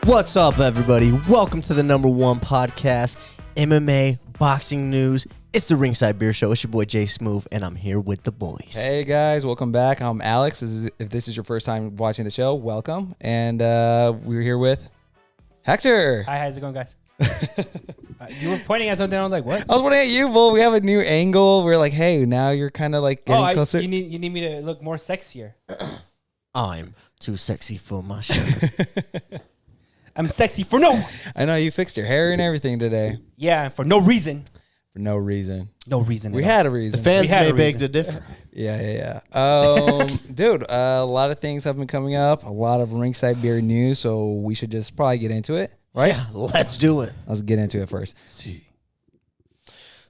What's up, everybody? Welcome to the #1 podcast, MMA boxing news. It's the Ringside Beer Show. It's your boy Jay Smooth, and I'm here with the boys. Hey guys, welcome back. I'm Alex. If this is your first time watching the show, welcome. And we're here with Hector. Hi, how's it going, guys? You were pointing at something. I was like, "What?" I was pointing at you, Bull. We have a new angle. We're like, hey, now you're kind of like getting closer. You need me to look more sexier. I'm too sexy for my show. I'm sexy for no. I know you fixed your hair and everything today. Yeah, for no reason. For no reason. No reason. We had a reason. The fans may beg to differ. Yeah. Dude, a lot of things have been coming up. A lot of Ringside Beer news, so we should just probably get into it, right? Yeah, let's do it. Let's get into it first.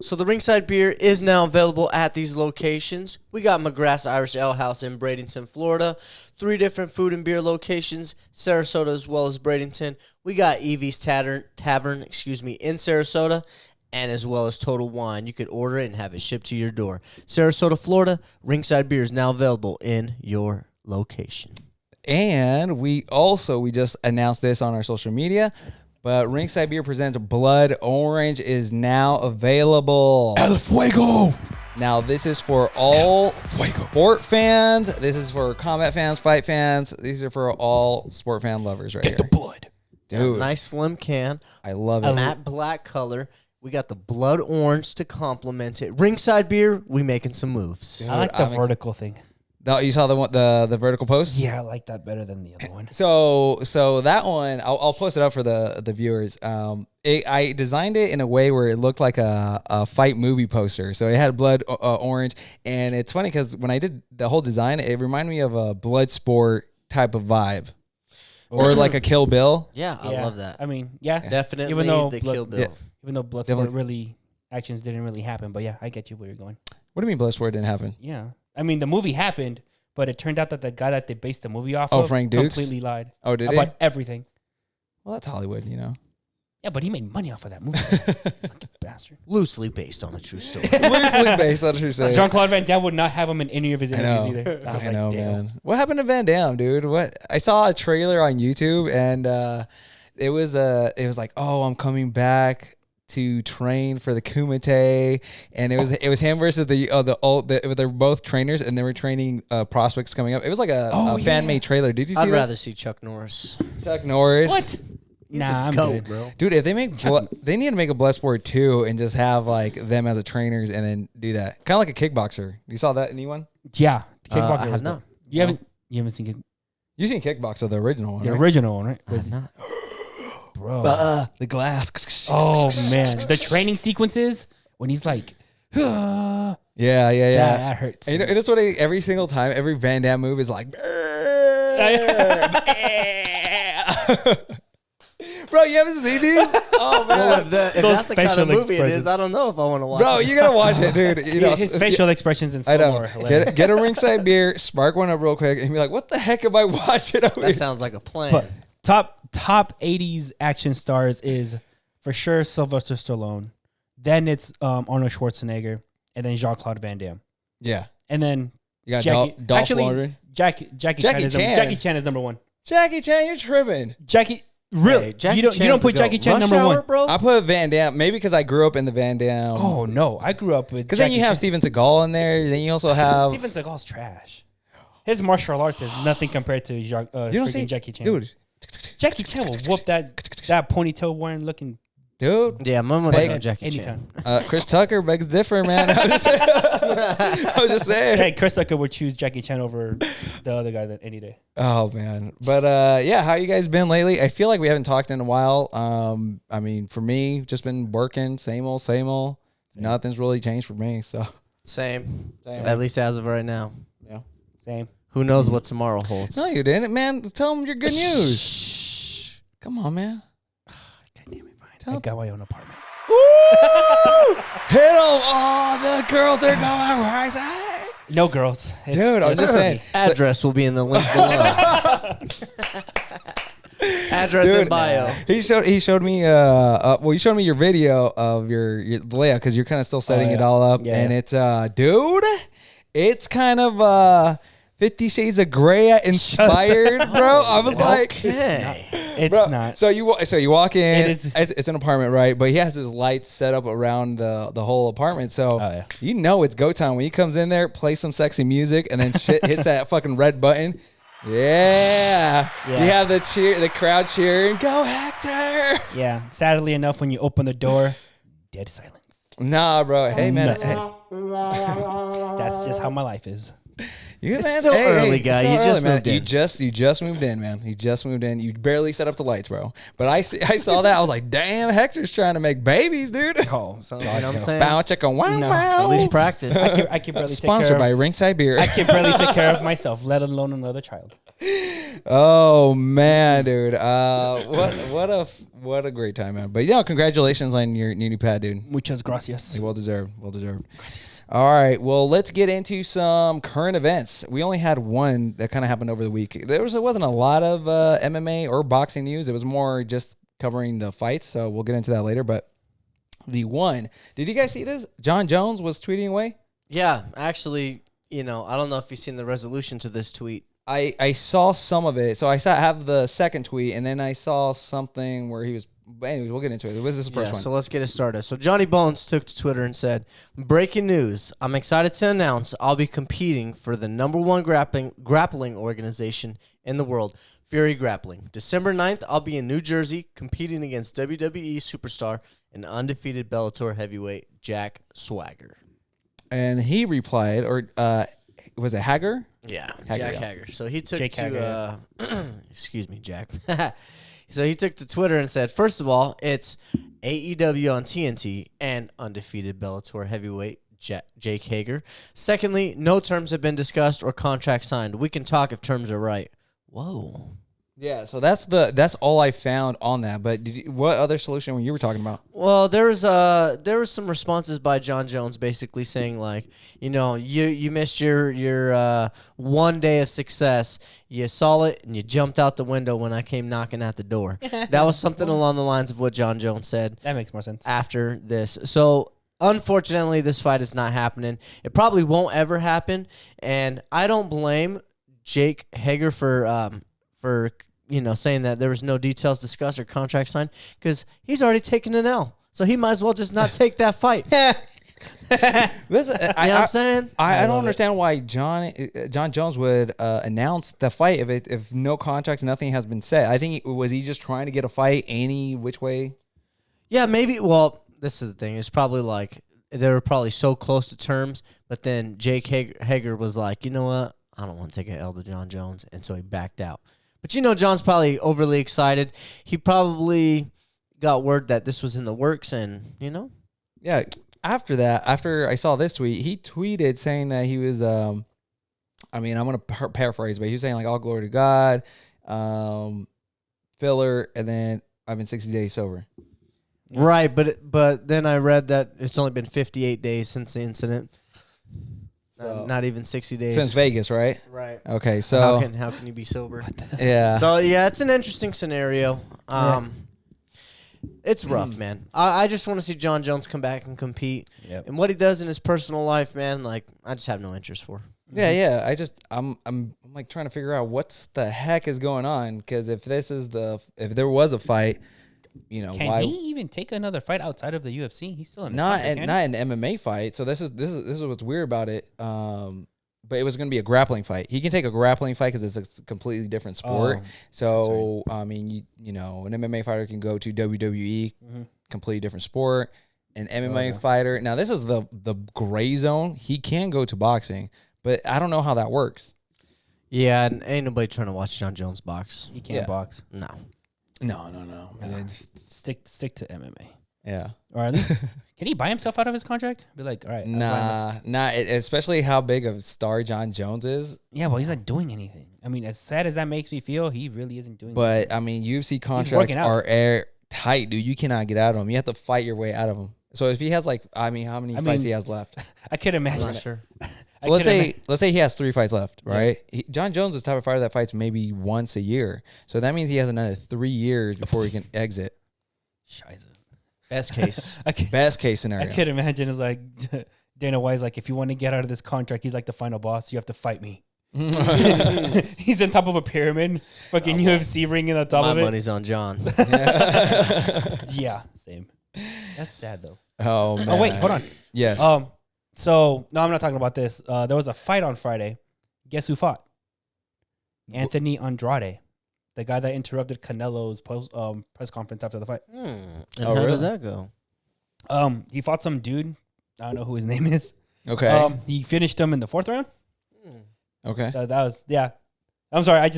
So the Ringside Beer is now available at these locations. We got McGrath's Irish Ale House in Bradenton, Florida. 3 different food and beer locations, Sarasota as well as Bradenton. We got Evie's Tavern, in Sarasota, and as well as Total Wine. You could order it and have it shipped to your door. Sarasota, Florida, Ringside Beer is now available in your location. And we just announced this on our social media, but Ringside Beer presents Blood Orange is now available. El Fuego. Now, this is for all sport fans. This is for combat fans, fight fans. These are for all sport fan lovers right here. Get the blood. Dude, Nice slim can. I love A it. matte black color. We got the blood orange to complement it. Ringside Beer, we making some moves. I like the vertical thing. You saw the vertical post? Yeah, I like that better than the other one. So that one, I'll post it up for the viewers. I designed it in a way where it looked like a fight movie poster. So it had blood orange, and it's funny because when I did the whole design, it reminded me of a blood sport type of vibe, or like a Kill Bill. Yeah, I love that. I mean, yeah, Definitely even though the Kill Bill. Yeah. even though Bloodsport really actions didn't really happen, but yeah, I get you where you're going. What do you mean blood sport didn't happen? Yeah, I mean the movie happened, but it turned out that the guy that they based the movie off of Frank Dukes? completely lied. Oh, did about he? everything. Well, that's Hollywood, you know. Yeah, but he made money off of that movie. Fucking bastard. Loosely based on a true story. Loosely based on a true story. Jean-Claude Van Damme would not have him in any of his interviews either. I was I know, like, damn. man. What happened to Van Damme, dude? What? I saw a trailer on YouTube, and it was like, oh, I'm coming back to train for the Kumite, and it was him versus they're both trainers, and they were training prospects coming up. It was like a fan made trailer. Did you see? I'd rather see Chuck Norris. Chuck Norris. What? Nah, I'm good, bro. Dude, if they they need to make a Bloodsport 2 and just have like them as a trainers and then do that. Kind of like a kickboxer. You saw that new one? Yeah, Kickboxer I was have dope. not. You haven't seen Kick, You seen Kickboxer, the original one, the right? original one, right? I have not. Bro. The glass. Oh man, the training sequences when he's like, Yeah. that hurts. And that's what every single time, every Van Damme move is like, bro, you haven't seen these? Oh man, Well, if that's the kind facial of movie it expressions. is, I don't know if I want to watch bro, it. you gotta watch it, dude. You know, his facial expressions and I slow know. are hilarious. Get a Ringside Beer, spark one up real quick, and be like, what the heck am I watching over That here? sounds like a plan. But top 80s action stars is for sure Sylvester Stallone. Then it's Arnold Schwarzenegger, and then Jean-Claude Van Damme, Yeah, and then you got Jackie. Dolph Actually, Lundgren. Jackie Chan is number one. Jackie Chan, you're tripping. Jackie, really? Hey, Jackie you don't Chan's put the Jackie GOAT. Chan Rush number Hour, one, bro? I put Van Damme, maybe because I grew up in the Van Damme. Oh no, I grew up with because then you have Steven Seagal in there. Then you also have Steven Seagal's trash. His martial arts is nothing compared to you don't freaking see Jackie Chan. dude. Jackie Chan will whoop that ponytail wearing looking Dude, Yeah, my money's on Jackie Chan. anytime. Chris Tucker begs differ, man. I was just saying. Hey, Chris Tucker would choose Jackie Chan over the other guy that any day. Oh man, but yeah, how you guys been lately? I feel like we haven't talked in a while. I mean, for me, just been working, same old. Nothing's really changed for me. So Same. At least as of right now. yeah. Same. Who knows what tomorrow holds? No, you didn't, man. Tell them your good news. Shh. Come on, man. God damn it, fine. I got my own apartment. Hit them! Oh, the girls are going crazy. No girls. It's Dude, I'm just saying. Address will be in the link below. Address Dude, in bio. He showed me you showed me your video of your layout because you're kind of still setting it all up, Yeah. and it's dude, it's kind of 50 Shades of Grey inspired, bro. I was like, okay. It's bro, not. So you walk in. It is. It's an apartment, right? But he has his lights set up around the whole apartment, so Oh, yeah. you know it's go time when he comes in there, plays some sexy music, and then shit hits that fucking red button. Yeah. You have the crowd cheering, "Go Hector!" Yeah. Sadly enough, when you open the door, dead silence. Nah, bro. Hey, man. Nothing. Hey, That's just how my life is. you, It's man, still early, guy. it's You still just early, man. moved in. You just moved in, man. You just moved in. You barely set up the lights, bro. But I saw that. I was like, damn, Hector's trying to make babies, dude. Oh, You know what I'm saying? Bow chicka wow No. wow. At least practice. I can barely Sponsored by take care Ringside Beer. I can barely take care of myself, let alone another child. Oh man, dude. What a great time, man. But congratulations on your new pad, dude. Muchas gracias. Well deserved. Well deserved. Gracias. All right. Well, let's get into some current events. We only had one that kind of happened over the week. It wasn't a lot of MMA or boxing news. It was more just covering the fights. So we'll get into that later. But the one, did you guys see this? John Jones was tweeting away. Yeah, actually, I don't know if you've seen the resolution to this tweet. I saw some of it. So I have the second tweet, and then I saw something where he was. But anyways, we'll get into it. This is the first one. So let's get it started. So Johnny Bones took to Twitter and said, "Breaking news. I'm excited to announce I'll be competing for the #1 grappling organization in the world, Fury Grappling. December 9th, I'll be in New Jersey competing against WWE superstar and undefeated Bellator heavyweight Jack Swagger." And he replied, or was it Hager? Yeah, Hager, Jack yeah. Hager. So he took Jake to, excuse me, Jack. So he took to Twitter and said, "First of all, it's AEW on TNT and undefeated Bellator heavyweight Jake Hager. Secondly, no terms have been discussed or contract signed. We can talk if terms are right." Whoa. Yeah, so that's all I found on that. But what other solution were you were talking about? Well, there was some responses by John Jones basically saying like, you missed your 1 day of success. You saw it and you jumped out the window when I came knocking at the door. That was something along the lines of what John Jones said That makes more sense. after this. So unfortunately, this fight is not happening. It probably won't ever happen, and I don't blame Jake Hager for saying that there was no details discussed or contract signed, because he's already taken an L. So he might as well just not take that fight. Listen, You know what I'm saying? I don't understand why John Jones would announce the fight if no contract, nothing has been said. I think was he just trying to get a fight any which way? Yeah, maybe. Well, this is the thing. It's probably like they were probably so close to terms, but then Jake Hager was like, you know what? I don't want to take an L to John Jones, and so he backed out. But John's probably overly excited. He probably got word that this was in the works, and Yeah. After I saw this tweet, he tweeted saying that he was, I'm going to paraphrase, but he was saying like, all glory to God, filler, and then I've been 60 days sober. Right, but then I read that it's only been 58 days since the incident. So, Not even 60 days. since Vegas, right? Right. Okay, so How can you be sober? yeah. So yeah, it's an interesting scenario. It's rough, man. I just want to see John Jones come back and compete. Yep. And what he does in his personal life, man, like I just have no interest for. Yeah. I'm like trying to figure out what's the heck is going on, because if there was a fight, Can why he even take another fight outside of the UFC? He's still in not an MMA fight. So this is what's weird about it. But it was going to be a grappling fight. He can take a grappling fight because it's a completely different sport. So right. An MMA fighter can go to WWE, completely different sport. An MMA fighter. Now this is the gray zone. He can go to boxing, but I don't know how that works. Yeah, and ain't nobody trying to watch John Jones box. He can't box. No. No. Yeah, just stick to MMA. Yeah. Or at least, can he buy himself out of his contract? Be like, all right. Especially how big of a star John Jones is. Yeah, well, he's not doing anything. I mean, as sad as that makes me feel, he really isn't doing anything. But, I mean, UFC contracts are airtight, dude. You cannot get out of them. You have to fight your way out of them. So if he has how many fights he has left? I could imagine. I'm not sure. So let's say he has 3 fights left, right? Yeah. John Jones is the type of fighter that fights maybe once a year. So that means he has another 3 years before he can exit. Scheiße. Best case. Best case scenario. I could imagine it's like Dana White's like, if you want to get out of this contract, he's like the final boss. You have to fight me. He's on top of a pyramid. Fucking UFC ring in the top My of it. money's on John. Yeah, same. That's sad though. Oh man. Oh wait, hold on. Yes. So no, I'm not talking about this. There was a fight on Friday. Guess who fought? Anthony Andrade, the guy that interrupted Canelo's press conference after the fight. And Oh, how really? did that go? He fought some dude. I don't know who his name is. Okay. He finished him in the 4th round. Okay. That was I'm sorry. I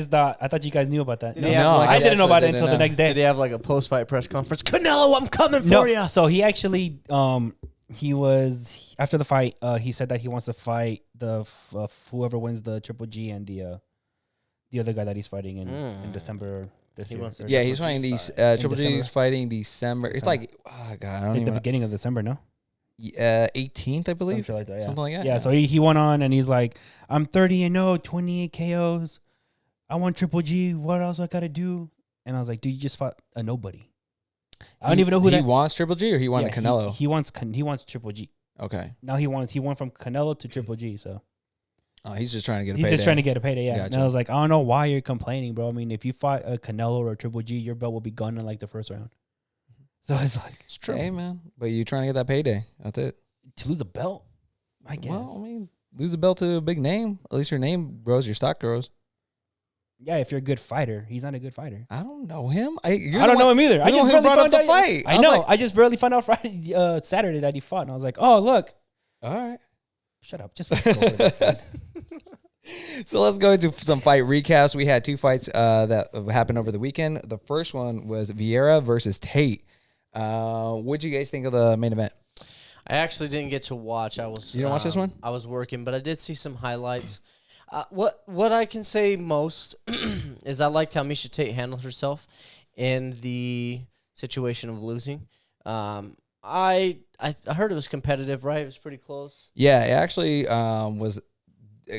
thought you guys knew about that. Did he have, like, I a- didn't know about it actually until the didn't next day. Did he have like a post-fight press conference? Canelo, I'm coming No, for you. so he actually he was after the fight. He said that he wants to fight the whoever wins the Triple G and the other guy that he's fighting in December. This He year. wants to- Yeah, Triple he's fighting G these fight. Triple G is December. fighting December. It's like, oh god, I don't Like the even. beginning of December, no? 18th, I believe. Something like that. Yeah. Something like that. Yeah. So he went on and he's like, "I'm 30-0, 28 KOs. I want Triple G. What else I gotta do?" And I was like, "Dude, you just fought a nobody. I don't even know who he that." wants Triple G or he wanted Yeah, Canelo. He wants Triple G. Okay. Now he went from Canelo to Triple G. So Oh, he's just trying to get a he's payday. just trying to get a payday. Yeah. Gotcha. And I was like, I don't know why you're complaining, bro. I mean, if you fought a Canelo or a Triple G, your belt will be gone in like the 1st round. So it's like It's true. Hey man, but you trying to get that payday. That's it. to lose a belt, I guess. Well, I mean, lose a belt to a big name. At least your name grows, your stock grows. Yeah, if you're a good fighter, he's not a good fighter. I don't know him. I don't know him either. I just barely brought up found the out. fight. I was know. like, I just barely found out Friday, Saturday that he fought, and I was like, "Oh, look, all right. shut up, just go over that side." So let's go into some fight recaps. We had 2 fights that happened over the weekend. The first one was Vieira versus Tate. What'd you guys think of the main event? I actually didn't get to watch. I was. You didn't watch this one? I was working, but I did see some highlights. What I can say most is I liked how Miesha Tate handled herself in the situation of losing. I heard it was competitive, right? It was pretty close. Yeah, it actually was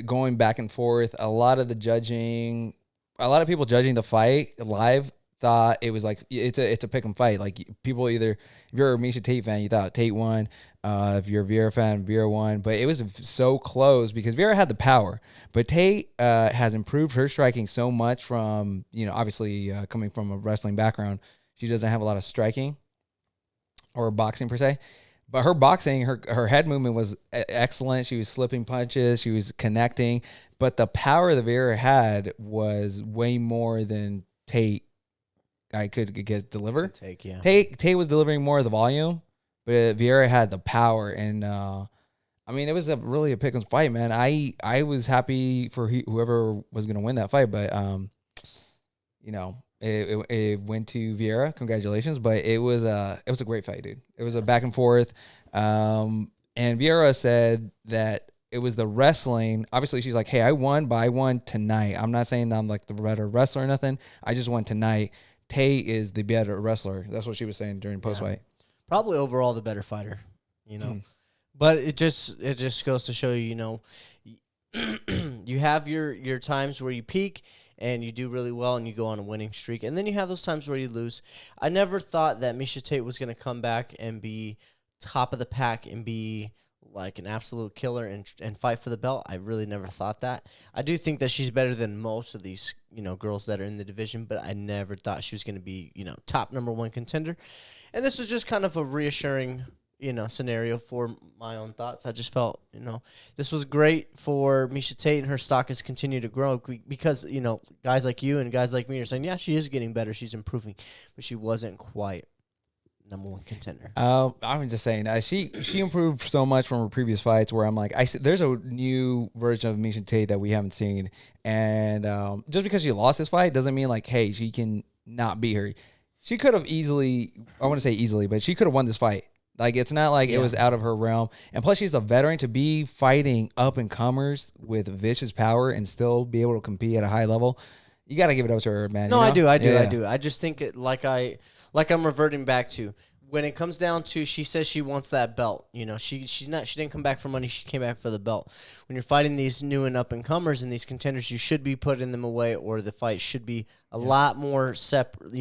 going back and forth. A lot of people judging the fight live thought it was like it's a pick 'em fight. Like people either, if you're a Miesha Tate fan, you thought Tate won. If you're a Vieira fan, Vieira won. But it was so close because Vieira had the power. But Tate has improved her striking so much from, obviously coming from a wrestling background. She doesn't have a lot of striking or boxing per se. But her boxing, her head movement was excellent. She was slipping punches. She was connecting. But the power that Vieira had was way more than Tate I could deliver. Take, yeah. Tate was delivering more of the volume, but Vieira had the power. And, it was really a pick 'em fight, man. I was happy for whoever was going to win that fight. But, it went to Vieira. Congratulations. But it was a great fight, dude. It was a back and forth. And Vieira said that it was the wrestling. Obviously, she's like, hey, I won, but I won tonight. I'm not saying that I'm like the better wrestler or nothing. I just won tonight. Tate is the better wrestler. That's what she was saying during post-fight. Probably overall the better fighter, But it just goes to show you, you have your times where you peak and you do really well and you go on a winning streak. And then you have those times where you lose. I never thought that Miesha Tate was going to come back and be top of the pack and be like an absolute killer and fight for the belt. I really never thought that. I do think that she's better than most of these, girls that are in the division, but I never thought she was going to be, top #1 contender. And this was just kind of a reassuring, scenario for my own thoughts. I just felt, this was great for Miesha Tate, and her stock has continued to grow because, guys like you and guys like me are saying, yeah, she is getting better. She's improving, but she wasn't quite #1 contender. I'm just saying, she improved so much from her previous fights where I'm like, there's a new version of Miesha Tate that we haven't seen. And just because she lost this fight doesn't mean like, hey, she can not beat her. She could have easily, I want to say easily, but she could have won this fight. Like, it's not like it was out of her realm. And plus, she's a veteran to be fighting up-and-comers with vicious power and still be able to compete at a high level. You got to give it up to her, man. No, I do. Yeah. I just think like I'm reverting back to when it comes down to she says she wants that belt. She didn't come back for money. She came back for the belt. When you're fighting these new and up-and-comers and these contenders, you should be putting them away, or the fight should be a lot more separate.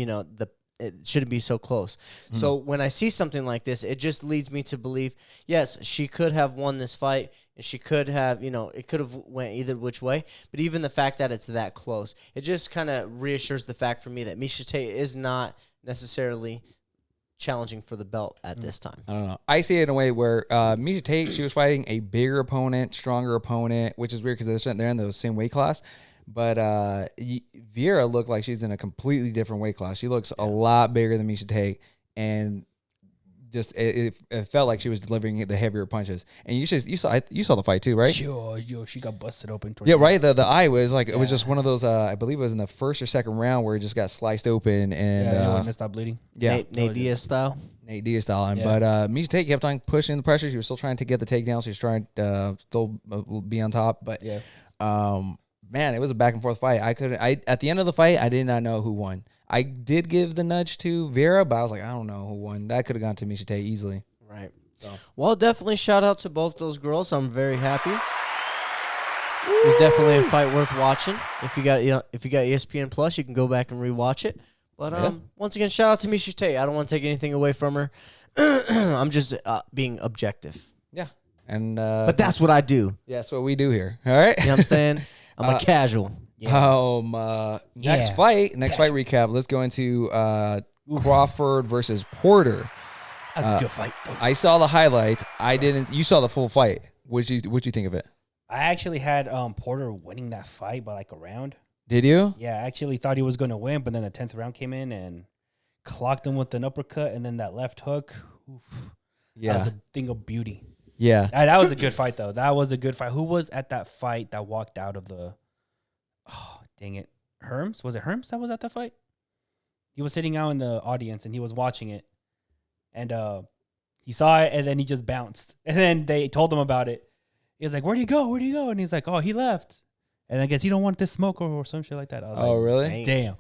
it shouldn't be so close. So when I see something like this, it just leads me to believe, yes, she could have won this fight, and she could have, it could have went either which way. But even the fact that it's that close, it just kind of reassures the fact for me that Miesha Tate is not necessarily challenging for the belt at this time. I don't know. I see it in a way where Miesha Tate, she was fighting a bigger opponent, stronger opponent, which is weird because they're in the same weight class. But Vieira looked like she's in a completely different weight class. She looks a lot bigger than Miesha Tate, and just it felt like she was delivering the heavier punches. And you saw the fight too, right? Yo, she got busted open. Yeah, right. The eye was like it was just one of those. I believe it was in the first or second round where it just got sliced open and it stopped bleeding. Yeah, Nate Diaz style. Nate Diaz style. Yeah. But Miesha Tate kept on pushing the pressure. She was still trying to get the takedown. She was trying to still be on top. But man, it was a back and forth fight. At the end of the fight, I did not know who won. I did give the nudge to Vieira, but I was like, I don't know who won. That could have gone to Miesha Tate easily. Right. So. Well, definitely shout out to both those girls. I'm very happy. It was definitely a fight worth watching. If you got ESPN Plus, you can go back and rewatch it. But once again, shout out to Miesha Tate. I don't want to take anything away from her. I'm just being objective. Yeah. And but that's what I do. Yeah, that's what we do here. All right. You know what I'm saying? I'm a casual. Yeah. Next fight recap. Let's go into Crawford versus Porter. That's a good fight, though. I saw the highlights. I didn't. You saw the full fight. What'd you think of it? I actually had Porter winning that fight by like a round. Did you? Yeah, I actually thought he was going to win, but then the 10th round came in and clocked him with an uppercut and then that left hook. Oof. Yeah. That was a thing of beauty. Yeah. That was a good fight, though. That was a good fight. Who was at that fight that walked out of the... Oh, dang it. Herms? Was it Herms that was at that fight? He was sitting out in the audience, and he was watching it. And he saw it, and then he just bounced. And then they told him about it. He was like, where'd he go? Where'd he go? And he's like, oh, he left. And I guess he don't want this smoke or some shit like that. I was like, really? Damn.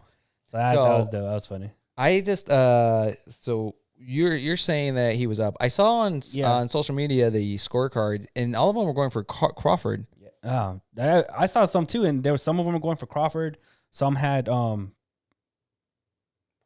So that was dope. That was funny. I just... So... You're saying that he was up. I saw on social media the scorecard, and all of them were going for Crawford. Yeah. I saw some too, and there was some of them were going for Crawford. Some had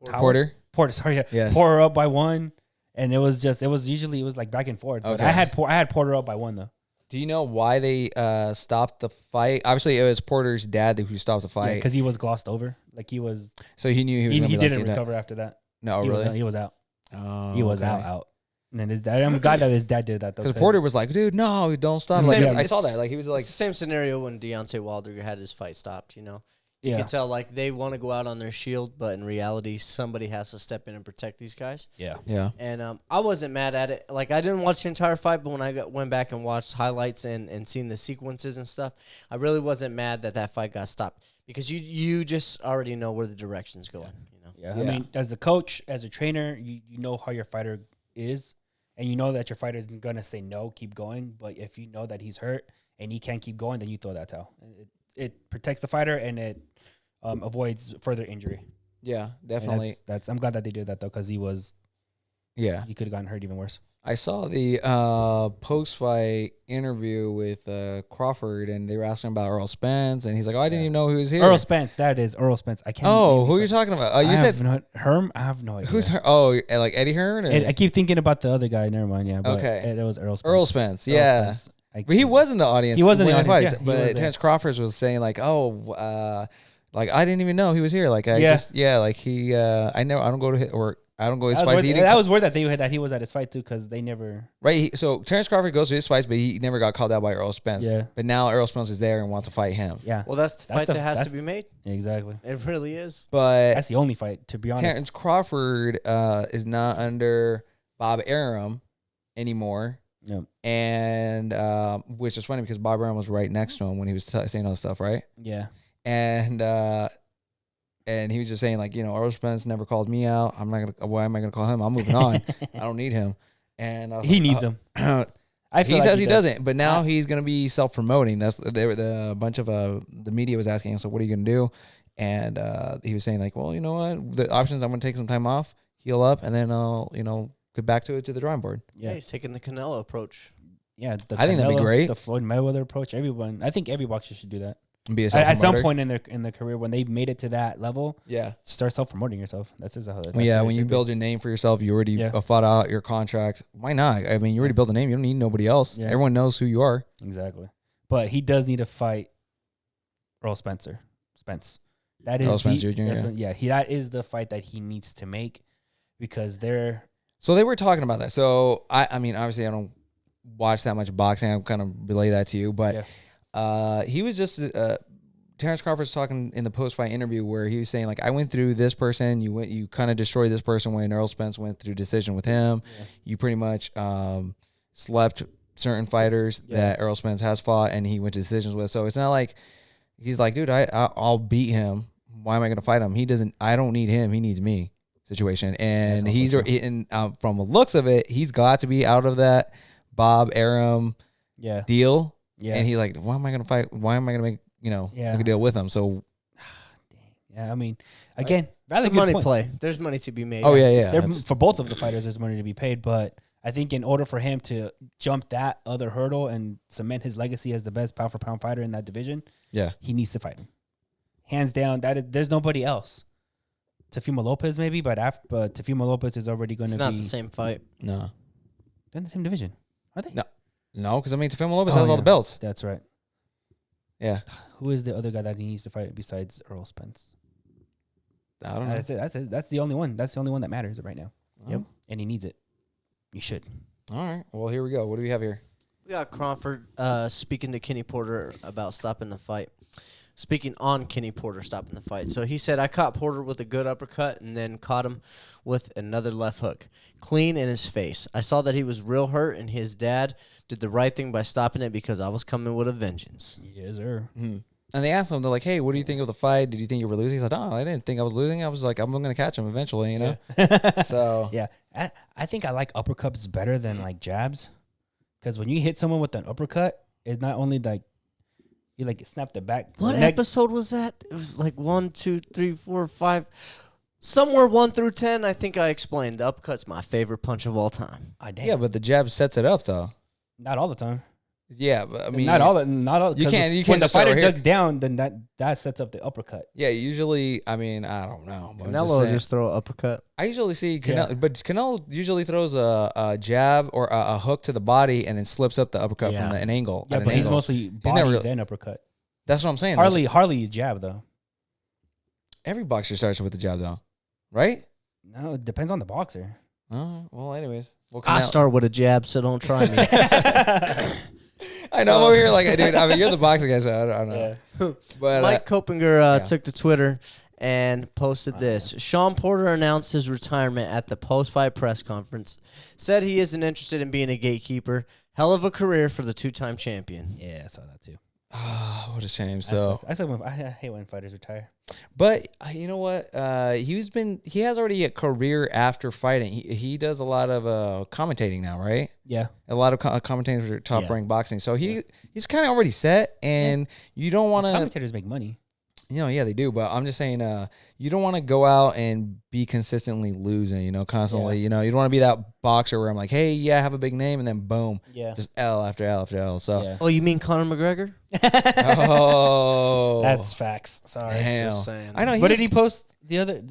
Porter. Sorry, yeah. Yes. Porter up by one, and it was usually like back and forth. But Okay. I had Porter up by one though. Do you know why they stopped the fight? Obviously, it was Porter's dad who stopped the fight because he was glossed over. Like he was. So he knew he was. He didn't recover after that. No, he really. He was out. Oh, he was out. And then his dad. I'm glad that his dad did that though. Because Porter was like, "Dude, no, don't stop." Like, I saw that. Like he was like it's the same scenario when Deontay Wilder had his fight stopped. You can tell like they want to go out on their shield, but in reality, somebody has to step in and protect these guys. Yeah. And I wasn't mad at it. Like I didn't watch the entire fight, but when I went back and watched highlights and seen the sequences and stuff, I really wasn't mad that fight got stopped because you just already know where the direction's going. Yeah. I mean, as a coach, as a trainer, you know how your fighter is, and you know that your fighter isn't gonna say no, keep going. But if you know that he's hurt and he can't keep going, then you throw that towel. It protects the fighter and it avoids further injury. Yeah, definitely. That's I'm glad that they did that though, because he could have gotten hurt even worse. I saw the post-fight interview with Crawford, and they were asking about Earl Spence, and he's like, "Oh, I didn't even know he was here." Earl Spence, that is Earl Spence. I can't. Oh, who are you talking about? Oh, you said Herm. I have no idea. Who's her? Oh, like Eddie Hearn? Or? I keep thinking about the other guy. Never mind. Yeah. But okay. It was Earl Spence. Earl Spence. Yeah. Spence. But he was in the audience. He was in the audience. Yeah, but Terrence Crawford was saying like, "Oh, like I didn't even know he was here. Like I like he. I don't go to or." I don't go his fights. That was weird that he was at his fight too, because they never. Right. So Terrence Crawford goes to his fights, but he never got called out by Earl Spence. Yeah. But now Earl Spence is there and wants to fight him. Yeah. Well, that's the fight that has to be made. Exactly. It really is. But that's the only fight, to be honest. Terrence Crawford is not under Bob Arum anymore. Yep. And which is funny because Bob Arum was right next to him when he was saying all this stuff, right? Yeah. And he was just saying, like, Earl Spence never called me out. Why am I gonna call him? I'm moving on. I don't need him. And he needs him. He says he doesn't, but now he's gonna be self-promoting. That's a bunch of the media was asking him, so what are you gonna do? And he was saying like, well, you know what? The options, I'm gonna take some time off, heal up, and then I'll get back to the drawing board. Yeah, he's taking the Canelo approach. Yeah, I think that'd be great. The Floyd Mayweather approach. I think every boxer should do that. Be a At some self-promoter. point in their career, when they've made it to that level, Yeah. start self-promoting yourself. That's just how. When you build your name for yourself, you already fought out your contract. Why not? I mean, you already built a name. You don't need nobody else. Yeah. Everyone knows who you are. Exactly. But he does need to fight Earl Spence. That is Earl Spence Jr., that is the fight that he needs to make because they're. So they were talking about that. So I mean, obviously, I don't watch that much boxing. I kind of relay that to you, but he was just. Terrence Crawford's talking in the post-fight interview where he was saying, like, I went through this person. You kind of destroyed this person when Earl Spence went through decision with him. Yeah. You pretty much slept certain fighters that Earl Spence has fought and he went to decisions with. So it's not like he's like, dude, I'll beat him. Why am I going to fight him? I don't need him. He needs me situation. And from the looks of it, he's glad to be out of that Bob Arum deal. Yeah. And he's like, why am I going to fight? Why am I going to make make a deal with him. So, I mean, again, it's a money play. There's money to be made. Oh yeah. For both of the fighters, there's money to be paid. But I think in order for him to jump that other hurdle and cement his legacy as the best pound for pound fighter in that division, he needs to fight him. Hands down, there's nobody else. Teofimo Lopez maybe, but Teofimo Lopez is already going to be. It's not the same fight. No, they're in the same division, are they? No, because I mean, Teofimo Lopez has all the belts. That's right. Yeah. Who is the other guy that he needs to fight besides Earl Spence? I don't know. That's the only one. That's the only one that matters right now. Yep. And he needs it. You should. All right. Well, here we go. What do we have here? We got Crawford speaking to Kenny Porter about stopping the fight. Speaking on Kenny Porter stopping the fight. So he said, I caught Porter with a good uppercut and then caught him with another left hook. Clean in his face. I saw that he was real hurt and his dad did the right thing by stopping it because I was coming with a vengeance. Yes, sir. Mm-hmm. And they asked him, they're like, hey, what do you think of the fight? Did you think you were losing? He's like, oh, I didn't think I was losing. I was like, I'm going to catch him eventually, you know? Yeah. So. Yeah. I think I like uppercuts better than like jabs. Because when you hit someone with an uppercut, it's not only like, you like snap the back. What episode was that? It was like 1, 2, 3, 4, 5. Somewhere 1 through 10, I think I explained. The uppercut's my favorite punch of all time. Yeah, but the jab sets it up, though. Not all the time. Yeah, but I mean, not all. You can't. When the fighter ducks down, then that sets up the uppercut. Yeah, usually. I mean, I don't know. Canelo just throw an uppercut. I usually see Canelo, but Canelo usually throws a jab or a hook to the body and then slips up the uppercut from an angle. Yeah, but he's mostly body then uppercut. That's what I'm saying. Hardly a jab though. Every boxer starts with a jab though, right? No, it depends on the boxer. Oh well, anyways, I start with a jab, so don't try me. I know I'm over here like, dude. I mean, you're the boxing guy, so I don't know. Yeah. But Mike Copinger took to Twitter and posted this. Sean Porter announced his retirement at the post-fight press conference. Said he isn't interested in being a gatekeeper. Hell of a career for the two-time champion. Yeah, I saw that too. Ah, what a shame. So I hate when fighters retire. But you know what? He has already a career after fighting. He does a lot of commentating now, right? Yeah, a lot of commentating for top-ranked boxing. So he's kind of already set, and you don't want to. Commentators make money. Yeah, they do. But I'm just saying, you don't want to go out and be consistently losing, constantly. You don't want to be that boxer where I'm like, hey, I have a big name, and then boom, just L after L after L. So, Oh, you mean Conor McGregor? Oh, that's facts. Sorry, just saying. I know. What did he post the other?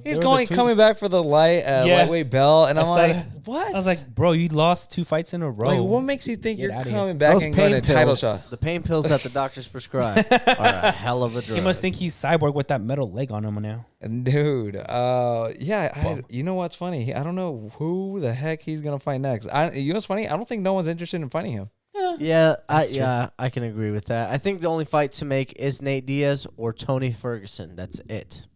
He's coming back for the lightweight belt, and I'm like, what? I was like, bro, you lost 2 fights in a row. Like, what makes you think you're coming back and going to title shot? The pain pills that the doctors prescribe are a hell of a drug. He must think he's Cyborg with that metal leg on him now. Dude, you know what's funny? I don't know who the heck he's gonna fight next. You know what's funny? I don't think no one's interested in fighting him. I can agree with that. I think the only fight to make is Nate Diaz or Tony Ferguson. That's it.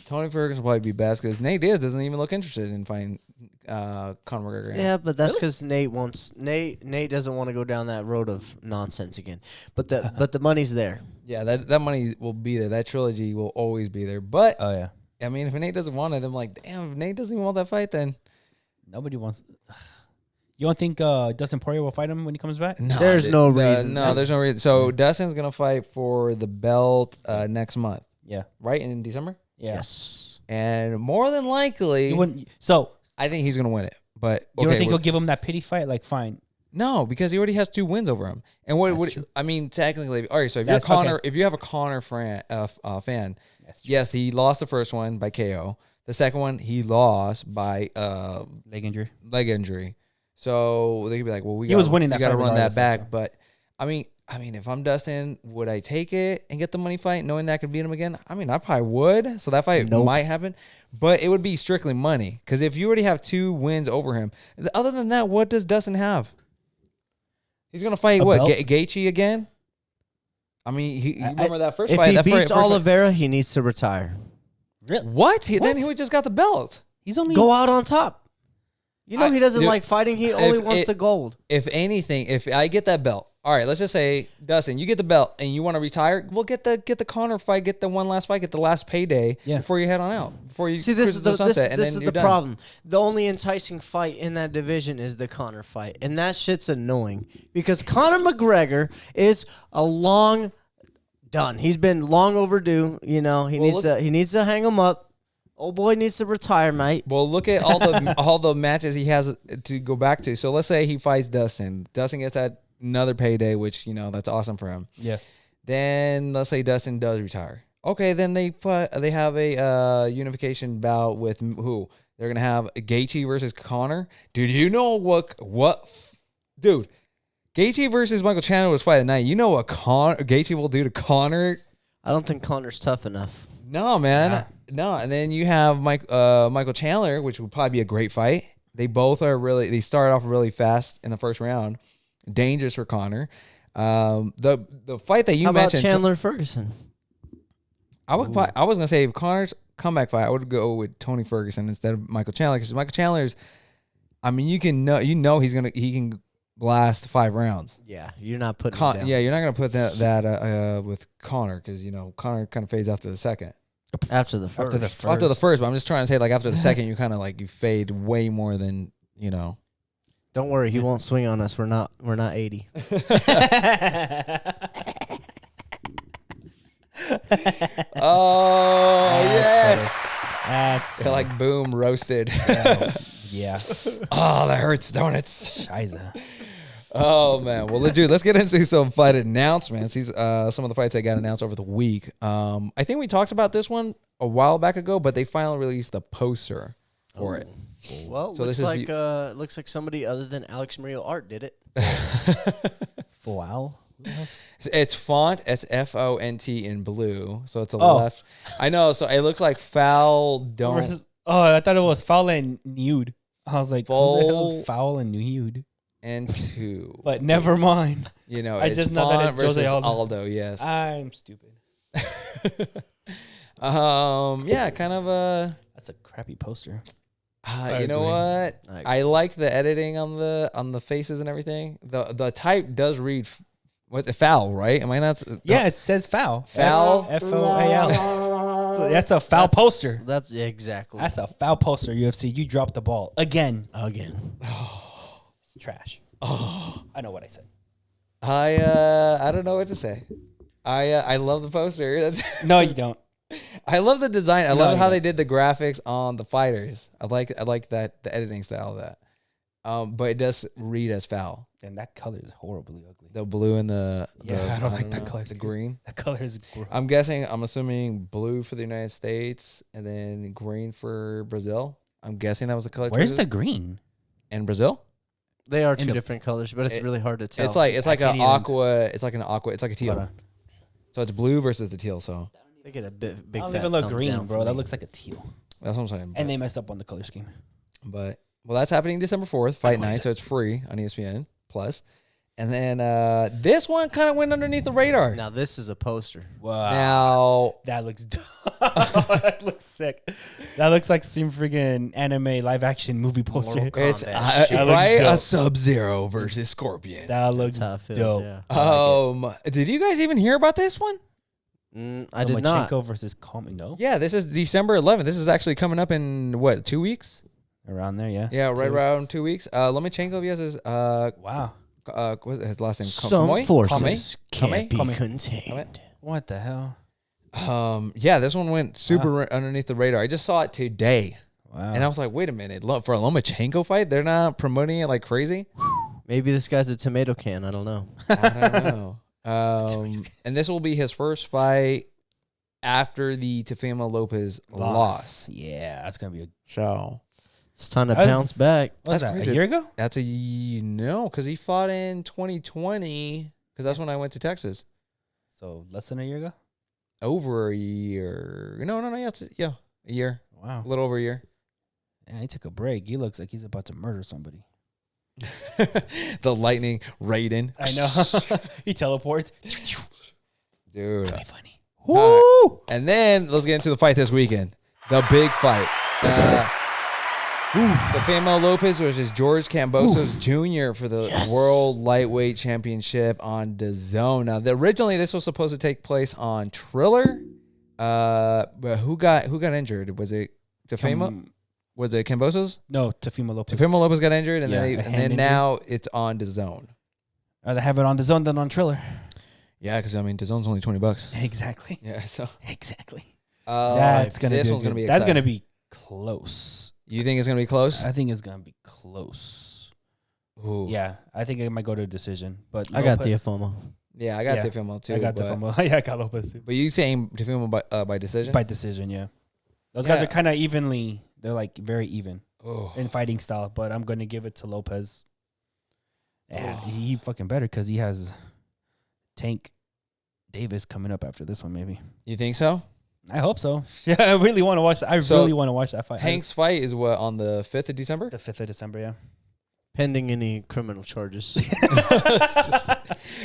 Tony Ferguson will probably be best because Nate Diaz doesn't even look interested in fighting Conor McGregor. Yeah, but that's because Nate doesn't want to go down that road of nonsense again. But the money's there. Yeah, that money will be there. That trilogy will always be there. But I mean, if Nate doesn't want it, I'm like, damn. If Nate doesn't even want that fight, then nobody wants. You don't think Dustin Poirier will fight him when he comes back? No, there's no reason. There's no reason. So Dustin's gonna fight for the belt next month. Yeah, right in December. Yeah. Yes, and more than likely, so I think he's gonna win it. But you don't think he'll give him that pity fight? Like, fine, No, because he already has 2 wins over him. And what I mean, technically, all right. So if you're Connor, if you have a Connor fan, yes, he lost the first one by KO. The second one he lost by leg injury. So they could be like, well, we was winning that got to fight run that back. so. But I mean, if I'm Dustin, would I take it and get the money fight, knowing that I could beat him again? I mean, I probably would. So that fight might happen, but it would be strictly money. Because if you already have 2 wins over him, other than that, what does Dustin have? He's gonna fight Gaethje again. I mean, you remember that first fight? If he beats Oliveira, he needs to retire. Really? What? Then he would just got the belt. He's only go out on top. You know he doesn't like fighting. He only wants the gold. If anything, if I get that belt, all right, let's just say, Dustin, you get the belt and you want to retire, well, get the Conor fight, get the one last fight, get the last payday before you head on out. Before you see, this is the problem. The only enticing fight in that division is the Conor fight, and that shit's annoying because Conor McGregor is a long done. He's been long overdue. You know, he needs to hang him up. Old boy needs to retire, mate. Well, look at all the matches he has to go back to. So let's say he fights Dustin. Dustin gets that another payday, which, that's awesome for him. Yeah. Then let's say Dustin does retire. Okay, then they have a unification bout with who? They're gonna have Gaethje versus Conor. Dude, you know what? Dude, Gaethje versus Michael Chandler was fight of the night. You know what Gaethje will do to Conor? I don't think Conor's tough enough. No, man. Yeah. No, and then you have Michael Chandler, which would probably be a great fight. They both are they start off really fast in the first round. Dangerous for Conor. The fight that you mentioned, Chandler Ferguson. I was gonna say if Conor's comeback fight, I would go with Tony Ferguson instead of Michael Chandler, because Michael Chandler's, I mean, he can last 5 rounds. Yeah, you're not putting it down. Yeah, you're not gonna put that with Conor, because Conor kind of fades after the second. After the first. After the first, but I'm just trying to say, like, after the second, you kind of you fade way more than Don't worry, he won't swing on us. We're not 80. Oh, yes. That's Feel like boom, roasted. Yeah. Oh, that hurts, don't it? Scheiße. Oh, man. Well, let's get into some fight announcements. These some of the fights that got announced over the week. I think we talked about this one a while back ago, but they finally released the poster for it. Well, so looks like somebody other than Alex Murillo Art did it. Foul. It's font. It's FONT in blue, so it's a left. I know. So it looks like foul. Don't. I thought it was foul and nude. I was like, who the hell is foul and nude? And 2. But never mind. I just know that it's Jose Aldo. Yes. I'm stupid. Yeah, kind of a. That's a crappy poster. You know what? I like the editing on the faces and everything. The type does read what's it, foul, right? Am I not? Yeah, it says foul. Foul. FOAL. So that's a foul poster. That's exactly. That's a foul poster. UFC, you dropped the ball again. It's trash. I know what I said. I don't know what to say. I love the poster. No, you don't. I love the design. I love how they did the graphics on the fighters. I like that, the editing style of that. But it does read as foul. And that color is horribly ugly. The blue and I don't like that color. The green. That color is gross. I'm assuming blue for the United States and then green for Brazil. I'm guessing that was the color. Where's the green? In Brazil? They are 2 different colors, but it's really hard to tell. It's like an aqua. It's like an aqua. It's like a teal. So it's blue versus the teal. So they get a big. I don't even look green, bro. That looks like a teal. That's what I'm saying. And they messed up on the color scheme. But that's happening December 4th, fight night. So it's free on ESPN Plus. And then this one kind of went underneath the radar. Now this is a poster. Wow. Now that looks that looks sick. That looks like some freaking anime live action movie poster. It's a Sub-Zero versus Scorpion. That looks tough. dope. Yeah. Did you guys even hear about this one? I did not. Lomachenko versus Coleman. No. Yeah, this is December 11th. This is actually coming up in what, 2 weeks? Around there, yeah. Yeah, right around 2 weeks. Lomachenko, he has his wow. What's his last name? Some forces can't be contained. What the hell? Yeah, this one went super underneath the radar. I just saw it today. Wow. And I was like, wait a minute. For a Lomachenko fight, they're not promoting it like crazy? Maybe this guy's a tomato can. I don't know. I don't know. And this will be his first fight after the Teofimo Lopez loss. Yeah, that's gonna be a So It's time to bounce back. What's that? crazy. A year ago? that's no, because he fought in 2020. Because that's when I went to Texas. So less than a year ago. Over a year. No. Yeah, a year. Wow. A little over a year. Yeah, he took a break. He looks like he's about to murder somebody. The lightning Raiden. I know. He teleports. Dude. That'd be funny. All right. And then let's get into the fight this weekend. The big fight. Teofimo Lopez versus George Kambosos Jr. for the World Lightweight Championship on DAZN. Now, originally this was supposed to take place on Triller, but who got injured? Was it Teofimo? Was it Kambosos? No, Teofimo Lopez. Teofimo Lopez got injured, and Yeah, then now it's on DAZN. Rather have it on DAZN than on Triller. Yeah, because I mean DAZN's only $20. Exactly. Yeah, so Exactly. that's That's gonna be That's exciting. gonna be close. You think it's gonna be close? I think it's gonna be close. Ooh. Yeah, I think it might go to a decision. But I got Lopez- Teofimo. Yeah, I got Yeah. Teofimo too. I got but, Teofimo. Yeah, I got Lopez too. But you saying Teofimo by decision? By decision, yeah. Those guys Yeah. are kind of evenly. They're like very even Oh. in fighting style. But I'm gonna give it to Lopez. Yeah, Oh. he fucking better because he has Tank Davis coming up after this one. Maybe. You think so? I hope so. Yeah, I really want to watch. Really want to watch that fight. Tank's fight is what, on the 5th of December? The 5th of December. Yeah. Pending any criminal charges.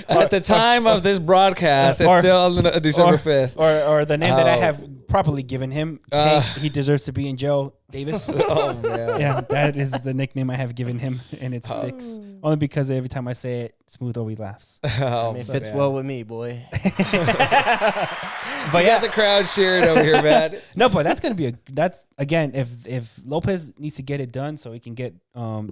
At the time of this broadcast, it's still on December 5th. Or the name that I Oh. have properly given him. Tank, he deserves to be in jail. Davis. Oh, man. Yeah, that is the nickname I have given him, and it sticks only because every time I say it, Smooth always laughs. Oh, It fits man. well with me, boy. But You got the crowd cheering over here, man. no, but that's gonna be again if Lopez needs to get it done so he can get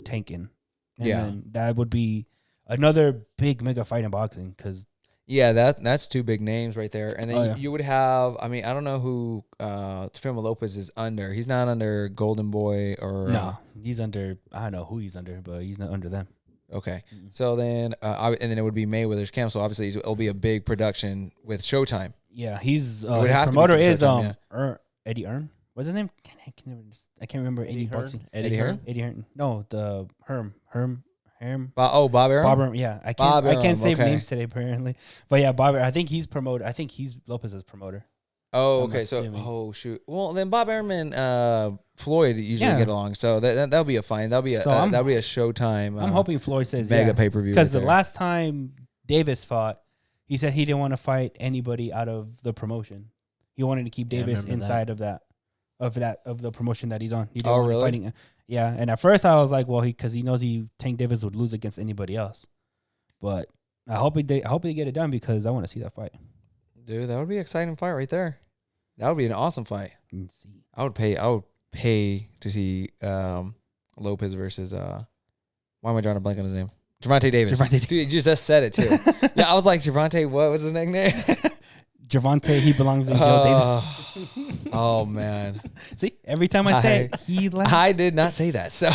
Tank in, and Yeah. then that would be another big mega fight in boxing because Yeah, that's two big names right there. And then Oh, yeah. you would have, I mean, I don't know who Teofimo Lopez is under. He's not under Golden Boy or... no, he's under. I don't know who he's under, but he's not under them. Okay. So then, and then it would be Mayweather's camp. So obviously it'll be a big production with Showtime. Yeah, he's would his have to be promoter through is Showtime, Eddie Earn. What's his name? I can't remember any Hearn? boxing. Eddie Hearn? Eddie Hearn. No, the Herm. Bob Arum? Bob Arum, yeah. I Bob can't Arum, save okay. names today apparently. But yeah, Bob Arum, I think he's promoted. I think he's Lopez's promoter. Oh, I'm okay. So, assuming. shoot. Well, then Bob Arum and Floyd usually Yeah. get along. So that'll be a fine. That'll be a So I'm- that'll be a Showtime. I'm hoping Floyd says mega yeah. pay-per-view Because right the there. last time Davis fought, he said he didn't want to fight anybody out of the promotion. He wanted to keep Yeah, I Davis remember inside of the promotion that he's on. He didn't Oh, want really? Fighting. Yeah, and at first I was like, well, because he knows Tank Davis would lose against anybody else. But I hope they get it done because I want to see that fight. Dude, that would be an exciting fight right there. That would be an awesome fight. Let's see. I would pay to see Lopez versus why am I drawing a blank on his name? Gervonta Davis. Gervonta Davis. Dude, you just said it too. Yeah, I was like, Gervonta, what was his nickname? Javante, he belongs in jail, Davis. Oh man. See, every time I say it, he laughs. I did not say that. So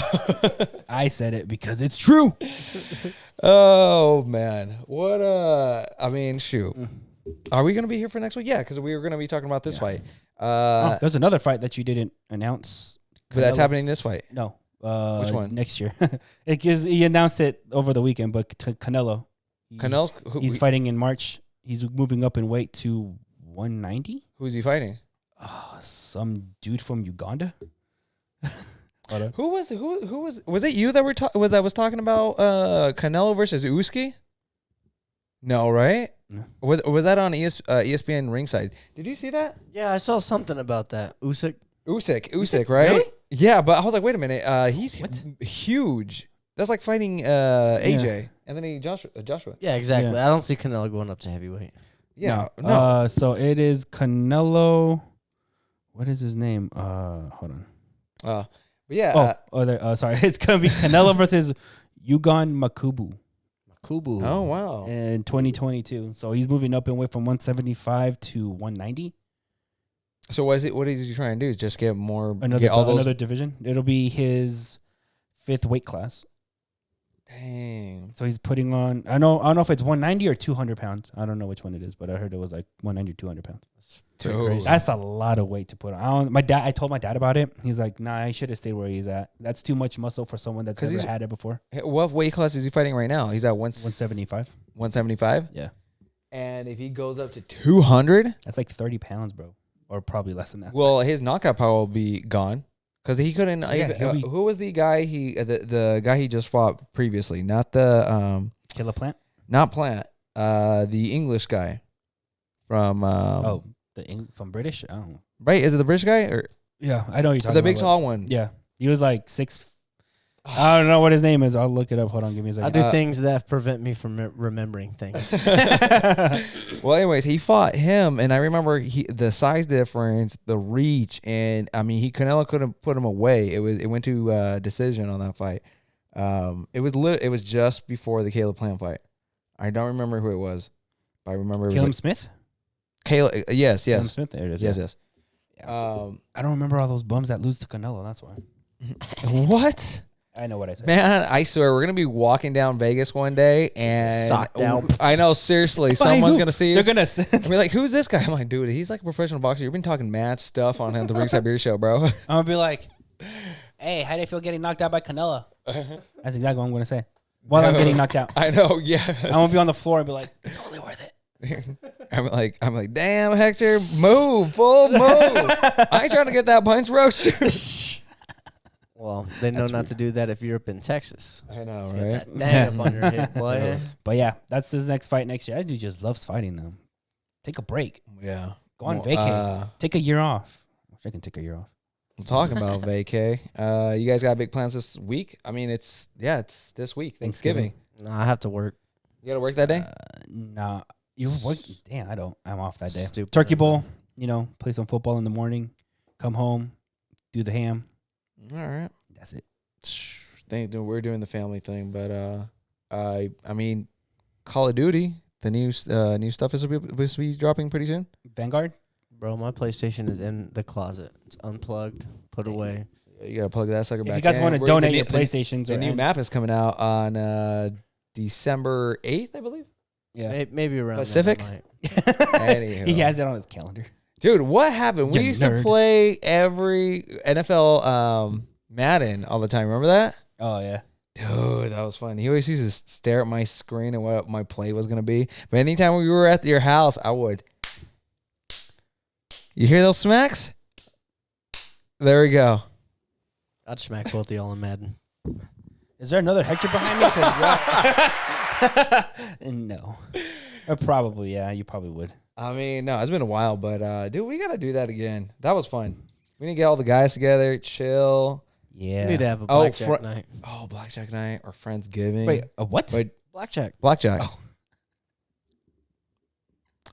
I said it because it's true. oh man. What I mean, shoot. Are we gonna be here for next week? Yeah, because we were gonna be talking about this fight. There's another fight that you didn't announce. But that's Canelo. happening this fight. No. Which one? Next year. He announced it over the weekend, but Canelo. Canelo's He's fighting in March. He's moving up in weight to 190. who's he fighting? Some dude from Uganda. Who was it you that was talking about Canelo versus Usyk? No, right? No. Was that on ESPN Ringside? Did you see that? Yeah, I saw something about that. Usyk, right? Really? Yeah, but I was like, wait a minute, he's huge. That's like fighting AJ and then Joshua. Yeah, exactly. Yeah. I don't see Canelo going up to heavyweight. Yeah, no. So it is Canelo. What is his name? Hold on. But yeah. Sorry. It's gonna be Canelo versus Yugan Makubu Kubu. Oh wow. in 2022. So he's moving up in weight from 175 to 190. So what is he trying to do? Is just get more Another get all those? another division. It'll be his 5th weight class. Dang. So he's putting on. I don't know if it's 190 or 200 pounds. I don't know which one it is, but I heard it was like 190 or 200 pounds. Dude. That's a lot of weight to put on. I told my dad about it. He's like, nah, he should have stayed where he's at. That's too much muscle for someone that's never had it before. What weight class is he fighting right now? He's at 175. 175? Yeah. And if he goes up to 200? That's like 30 pounds, bro. Or probably less than that. Well, his knockout power will be gone. Because he couldn't. Who was the guy the guy he just fought previously? Not the Caleb Plant? Not Plant. The English guy from from British? I don't know. Right? Is it the British guy or Yeah, I know you're talking about. the big tall one? Yeah. He was like 6. I don't know what his name is. I'll look it up. Hold on, give me a second. I do things that prevent me from remembering things. Well, anyways, he fought him, and I remember the size difference, the reach, and I mean, Canelo couldn't put him away. It went to decision on that fight. It was just before the Caleb Plant fight. I don't remember who it was, but I remember it Caleb was Smith. Caleb, yes. Caleb Smith. There it is. Yes. Yeah. I don't remember all those bums that lose to Canelo. That's why. What? I know what I said. Man, I swear we're gonna be walking down Vegas one day and Socked out. I know, seriously, someone's gonna see you. They're gonna be like, "Who's this guy?" I'm like, "Dude, he's like a professional boxer. You've been talking mad stuff on the Ringside Beer Show, bro." I'm gonna be like, "Hey, how do you feel getting knocked out by Canelo?" That's exactly what I'm gonna say. While I'm getting knocked out, I know. Yeah, I'm gonna be on the floor and be like, "Totally worth it." I'm like, damn, Hector, move, full move. I ain't trying to get that punch roast. Well, they know not to do that if you're up in Texas. I know, So right? that dang up on your hip, boy. But yeah, that's his next fight next year. That dude just loves fighting though. Take a break. Yeah. Go on vacay. Take a year off. I wish I can take a year off. I'm talking about vacay. You guys got big plans this week? I mean, it's this week, Thanksgiving. No, I have to work. You got to work that day? Nah. You're working? Damn, I don't. I'm off that day. Stupid. Turkey bowl. Play some football in the morning. Come home. Do the ham. All right. That's it. We're doing the family thing, but I mean, Call of Duty, the new stuff is supposed to be dropping pretty soon. Vanguard, Bro, my PlayStation is in the closet. It's unplugged, put away. You gotta plug that sucker back. If you guys want to in. donate your PlayStations, the new map is coming out on December 8th, I believe. Yeah, maybe around Pacific. Anywho. He has it on his calendar. Dude, what happened? We used to play every NFL Madden all the time. Remember that? Oh yeah. Dude, that was fun. He always used to stare at my screen and what my play was gonna be. But anytime we were at your house, I would. You hear those smacks? There we go. I'd smack both of y'all in Madden. Is there another Hector behind me? No. Probably, yeah. You probably would. I mean, no, it's been a while, but dude, we gotta do that again. That was fun. We need to get all the guys together, chill. Yeah. We need to have a blackjack night. Oh, blackjack night or Friendsgiving. Wait, a what? Wait, Blackjack. Oh.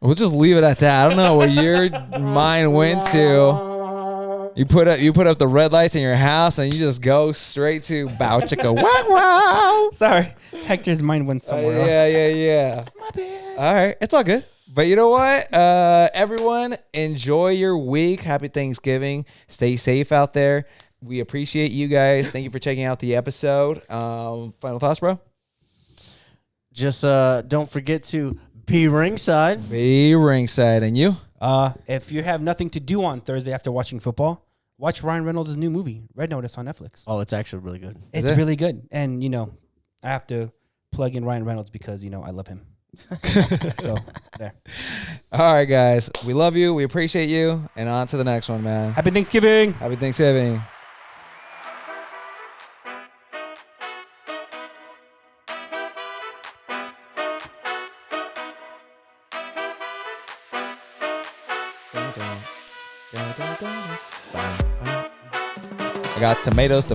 We'll just leave it at that. I don't know where your mind went to. You put up the red lights in your house and you just go straight to bow chicka wow wow. Sorry, Hector's mind went somewhere else. Yeah. My bad. All right, it's all good. But you know what? Everyone, enjoy your week. Happy Thanksgiving. Stay safe out there. We appreciate you guys. Thank you for checking out the episode. Final thoughts, bro? Just don't forget to be ringside. Be ringside. And you? If you have nothing to do on Thursday after watching football, watch Ryan Reynolds' new movie, Red Notice, on Netflix. Oh, it's actually really good. It's really good. And, I have to plug in Ryan Reynolds because, I love him. So, there. All right, guys. We love you. We appreciate you. And on to the next one, man. Happy Thanksgiving. Happy Thanksgiving. I got tomatoes.